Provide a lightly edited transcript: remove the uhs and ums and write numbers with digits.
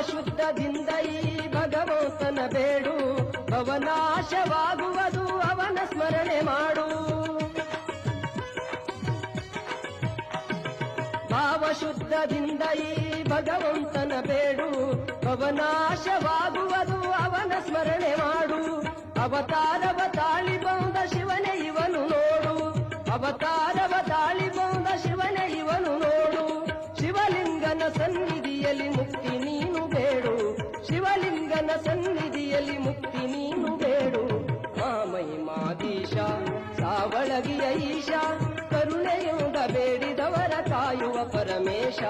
ಭಾವಶುದ್ಧದಿಂದ ಈ ಭಗವಂತನ ಬೇಡು, ಭವನಾಶವಾಗುವುದು ಅವನ ಸ್ಮರಣೆ ಮಾಡು. ಭಾವಶುದ್ಧದಿಂದ ಈ ಭಗವಂತನ ಬೇಡು, ಭವನಾಶವಾಗುವುದು ಅವನ ಸ್ಮರಣೆ ಮಾಡು. ಅವತಾರವ ತಾಳಿ ಬಂದ ಶಿವನೇ ಇವನು ನೋಡು, ಅವತಾರವ ತಾಳಿ ಬಂದ ಶಿವನೇ ಇವನು ನೋಡು. ಶಿವಲಿಂಗನ ಸನ್ನಿಧಿಯಲ್ಲಿ ಮುಕ್ತಿ ನೀನು ಬೇಡು, ಶಿವಲಿಂಗನ ಸನ್ನಿಧಿಯಲ್ಲಿ ಮುಕ್ತಿ ನೀನು ಬೇಡು. ಮಾಮಹಿಮಾದೀಶ ಸಾವಳಗಿಯ ಈಶ, ಕರುಣೆಯಿಂದ ಬೇಡಿದವರ ಕಾಯುವ ಪರಮೇಶ.